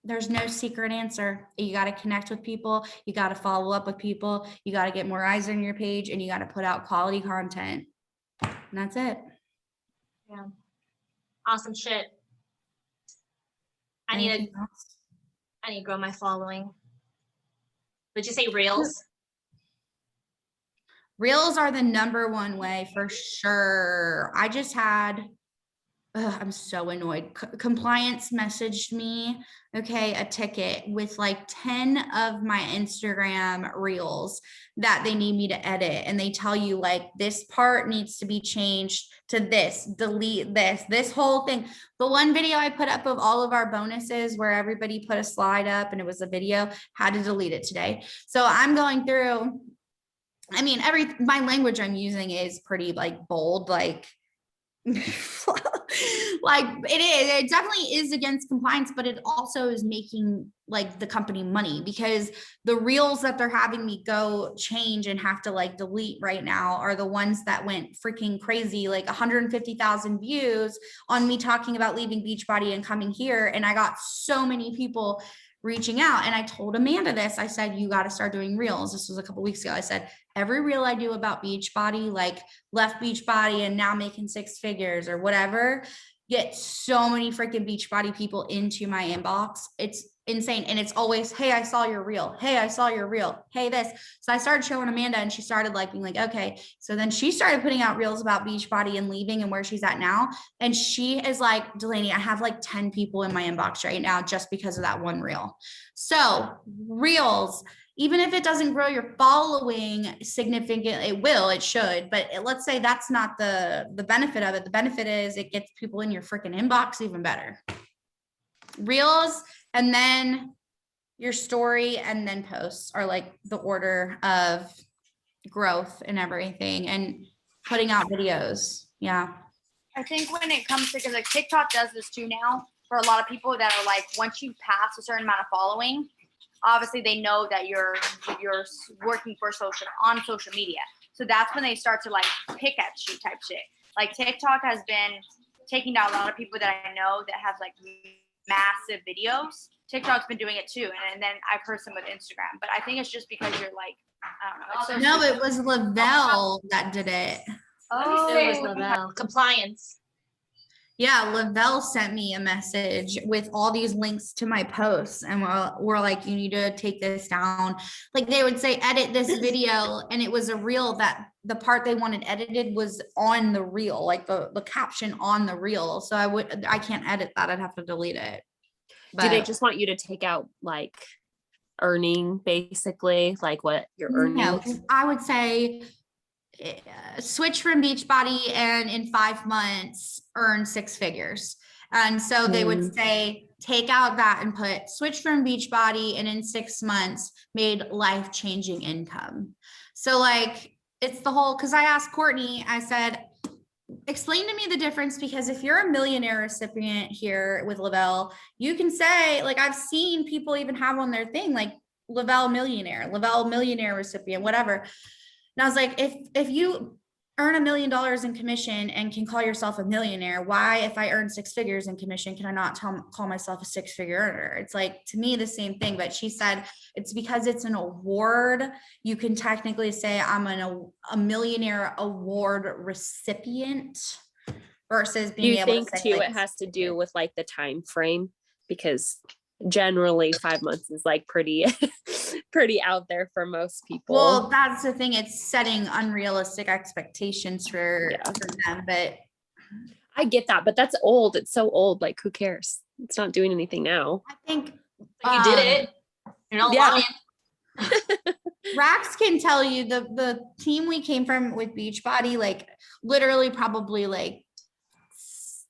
There's no secret answer. You got to connect with people. You got to follow up with people. You got to get more eyes on your page and you got to put out quality content. And that's it. Yeah. Awesome shit. I need to grow my following. Would you say Reels? Reels are the #1 way for sure. I just had, I'm so annoyed. Compliance messaged me, a ticket with like 10 of my Instagram reels that they need me to edit. And they tell you like, this part needs to be changed to this, delete this whole thing. The one video I put up of all of our bonuses where everybody put a slide up and it was a video, had to delete it today. So I'm going through, my language I'm using is pretty like bold, like, like it definitely is against compliance, but it also is making like the company money, because the reels that they're having me go change and have to like delete right now are the ones that went freaking crazy, like 150,000 views on me talking about leaving Beachbody and coming here. And I got so many people reaching out. And I told Amanda this, I said, you got to start doing reels. This was a couple weeks ago. I said, every reel I do about Beachbody, like left Beachbody and now making 6 figures or whatever, get so many freaking Beachbody people into my inbox. It's insane. And it's always, hey, I saw your reel. Hey, I saw your reel. Hey, this. So I started showing Amanda and she started like being like, okay. So then she started putting out reels about Beachbody and leaving and where she's at now. And she is like, Delaney, I have like 10 people in my inbox right now just because of that one reel. So reels, even if it doesn't grow your following significantly, it should, but let's say that's not the benefit of it. The benefit is it gets people in your freaking inbox even better. Reels, and then your story, and then posts are like the order of growth and everything, and putting out videos. Yeah. I think when it comes to, because like TikTok does this too now for a lot of people that are like, once you pass a certain amount of following, obviously they know that you're working for on social media. So that's when they start to like pick at you type shit. Like TikTok has been taking down a lot of people that I know that have like massive videos. TikTok's been doing it too. And then I've heard some with Instagram, but I think it's just because you're like, I don't know. It's so no, it was Lavelle that did it. Oh, it was Lavelle. Compliance. Yeah, Lavelle sent me a message with all these links to my posts, and we're like, you need to take this down. Like they would say, edit this video, and it was a reel that the part they wanted edited was on the reel, like the caption on the reel. So I can't edit that. I'd have to delete it. But do they just want you to take out like earning, basically, like what you're earning? No, I would say switch from Beachbody and in 5 months earn 6 figures. And so they would say, take out that and put switch from Beachbody and in 6 months made life-changing income. So like, it's the whole, because I asked Courtney, I said, explain to me the difference, because if you're a millionaire recipient here with Lavelle, you can say, like, I've seen people even have on their thing, like Lavelle millionaire recipient, whatever. And I was like, if you earn $1 million in commission and can call yourself a millionaire, why, if I earn 6 figures in commission, can I not call myself a 6-figure earner? It's like, to me, the same thing. But she said it's because it's an award. You can technically say I'm a millionaire award recipient versus being Do you able think to say, too, like, it has to do with like the time frame? Because generally 5 months is like pretty pretty out there for most people. well, that's the thing. It's setting unrealistic expectations for them. But I get that, but that's old. It's so old. Like, who cares? It's not doing anything now. I think You did it. You're not Yeah. lying. Rax can tell you the team we came from with Beachbody, like literally probably like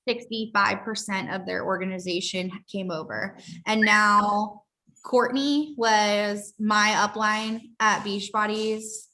65% of their organization came over. And now Courtney was my upline at Beachbody's,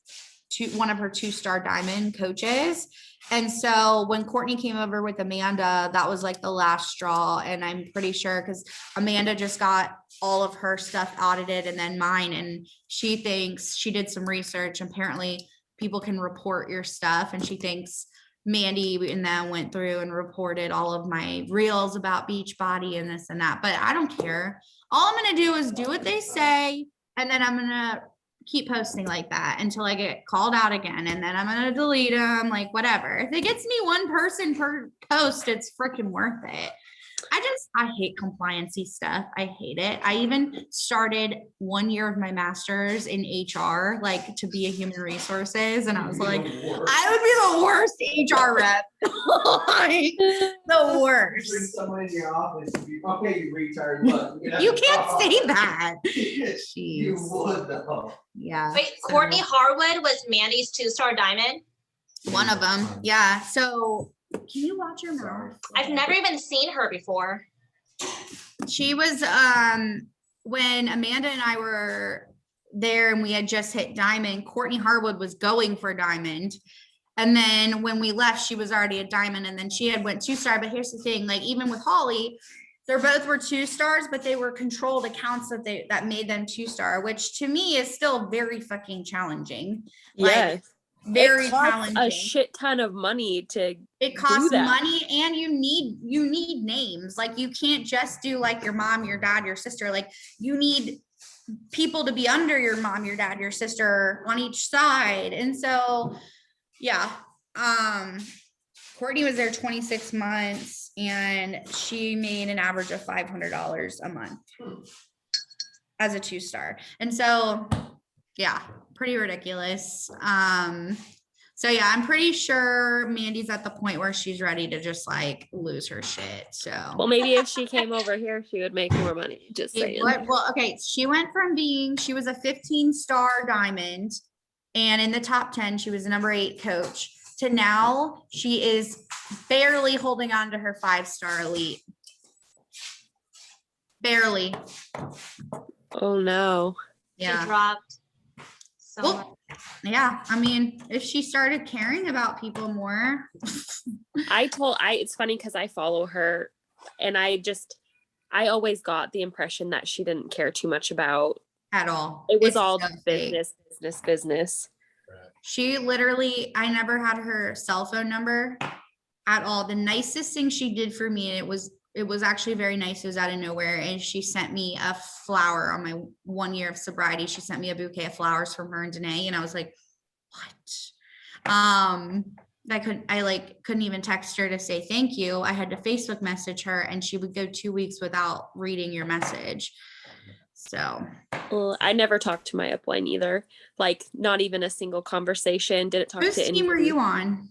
one of her 2-star diamond coaches. And so when Courtney came over with Amanda, that was like the last straw. And I'm pretty sure because Amanda just got all of her stuff audited and then mine. And she thinks, she did some research. Apparently people can report your stuff. And she thinks Mandy and them went through and reported all of my reels about Beachbody and this and that. But I don't care. All I'm going to do is do what they say. And then I'm going to keep posting like that until I get called out again. And then I'm going to delete them, like whatever. If it gets me 1 person per post, it's freaking worth it. I hate compliancy stuff. I hate it. I even started 1 year of my master's in HR, like to be a human resources. And I was like, I would be the worst HR rep. Like, the worst. Bring someone in your office and be, okay, you retard. Look, You can't say that. You Jeez. would though. Yeah. Wait, Courtney Harwood was Mandy's 2-star diamond. One of them. Yeah. So can you watch your mouth? I've never even seen her before. She was when Amanda and I were there and we had just hit diamond, Courtney Harwood was going for diamond. And then when we left, she was already a diamond, and then she had went 2-star. But here's the thing, like even with Holly, they both were 2-stars, but they were controlled accounts that made them 2-star, which to me is still very fucking challenging. Yes. Like, very it costs challenging. a shit ton of money to It costs that. money, and you need names. Like you can't just do like your mom, your dad, your sister. Like you need people to be under your mom, your dad, your sister on each side. And so yeah, Courtney was there 26 months and she made an average of $500 a month as a 2-star. And so yeah, pretty ridiculous. So yeah, I'm pretty sure Mandy's at the point where she's ready to just like lose her shit. So Well, maybe if she came over here, she would make more money. Just saying. well, okay. She went from she was a 15-star diamond, and in the top 10, she was a number 8 coach, to now she is barely holding on to her 5-star elite. Barely. Oh no. She Yeah. dropped so much. Well, yeah. I mean, if she started caring about people more. It's funny because I follow her and I always got the impression that she didn't care too much about At all. it was It's all so fake. business. She literally, I never had her cell phone number at all. The nicest thing she did for me, and it was actually very nice. It was out of nowhere. And she sent me a flower on my 1 year of sobriety. She sent me a bouquet of flowers from her and Danae. And I was like, what? I couldn't even text her to say thank you. I had to Facebook message her, and she would go 2 weeks without reading your message. So Well, I never talked to my upline either. Like not even a single conversation. Didn't talk whose to team were anybody. you on?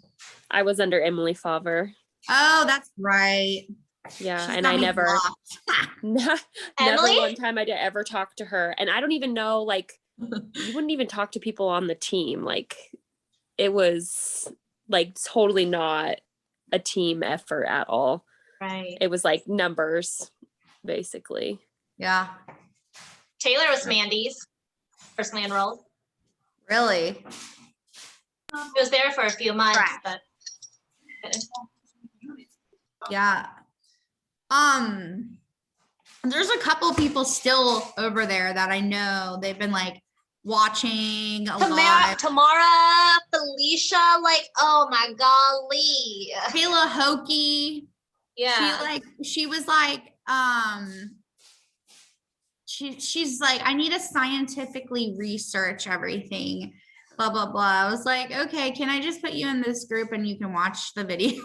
I was under Emily Favre. Oh, that's right. Yeah. She's And got I me never never Emily? one time I did ever talk to her. And I don't even know, like, you wouldn't even talk to people on the team. Like it was like totally not a team effort at all. Right. It was like numbers, basically. Yeah. Taylor was Mandy's personally enrolled. Really? He was there for a few months, Correct. but Yeah. There's a couple people still over there that I know they've been like watching a lot. Tamara, Felicia, like, oh my golly. Kayla Hokie. Yeah. She was like, she's like, I need to scientifically research everything, blah, blah, blah. I was like, okay, can I just put you in this group and you can watch the videos?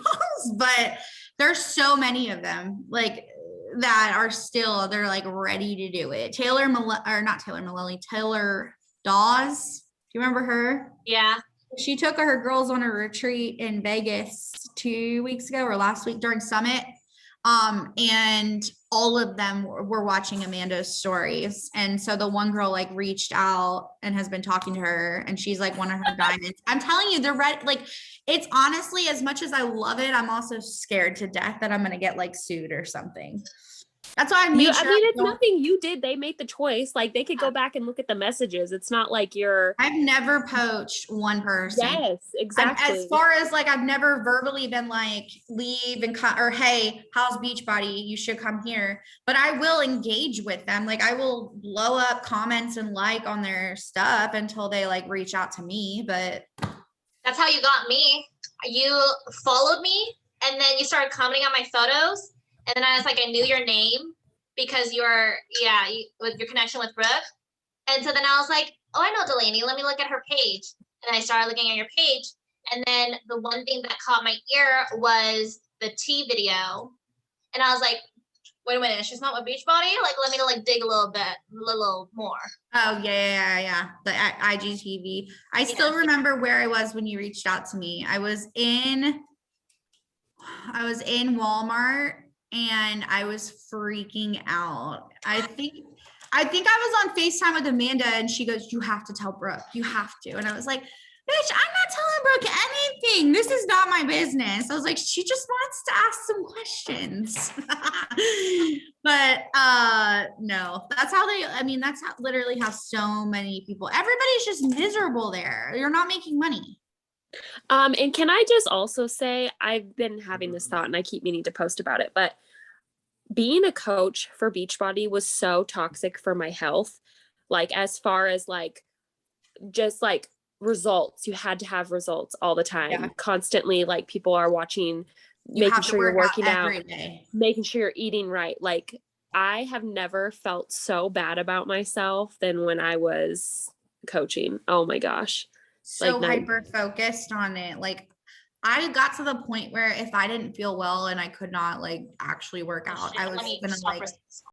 But there's so many of them, like, that are still, they're like ready to do it. Taylor Dawes. Do you remember her? Yeah. She took her girls on a retreat in Vegas 2 weeks ago or last week during Summit. And all of them were watching Amanda's stories. And so the one girl like reached out and has been talking to her, and she's like one of her diamonds. I'm telling you, they're ready. Like, it's honestly, as much as I love it, I'm also scared to death that I'm going to get like sued or something. That's why I made sure. I mean, it's nothing you did. They made the choice. Like, they could go back and look at the messages. It's not like I've never poached one person. Yes, exactly. As far as like, I've never verbally been like, leave and cut, or hey, how's Beachbody? You should come here. But I will engage with them. Like, I will blow up comments and like on their stuff until they like reach out to me. But that's how you got me. You followed me, and then you started commenting on my photos. And then I was like, I knew your name because with your connection with Brooke. And so then I was like, oh, I know Delaney. Let me look at her page. And I started looking at your page. And then the one thing that caught my ear was the tea video. And I was like, wait a minute, she's not with Beachbody? Like, let me like dig a little more. Oh, yeah. The IGTV. I still remember where I was when you reached out to me. I was in Walmart. And I was freaking out. I think I was on FaceTime with Amanda, and she goes, you have to tell Brooke. You have to. And I was like, bitch, I'm not telling Brooke anything. This is not my business. I was like, she just wants to ask some questions. But no, that's literally how so many people, everybody's just miserable there. You're not making money. And can I just also say, I've been having this thought and I keep meaning to post about it, but being a coach for Beachbody was so toxic for my health. Like, as far as like, just like results, you had to have results all the time, constantly. Like, people are watching, making sure you're working out, making sure you're eating right. Like, I have never felt so bad about myself than when I was coaching. Oh my gosh. So hyper focused on it. Like, I got to the point where if I didn't feel well and I could not like actually work out, I was gonna like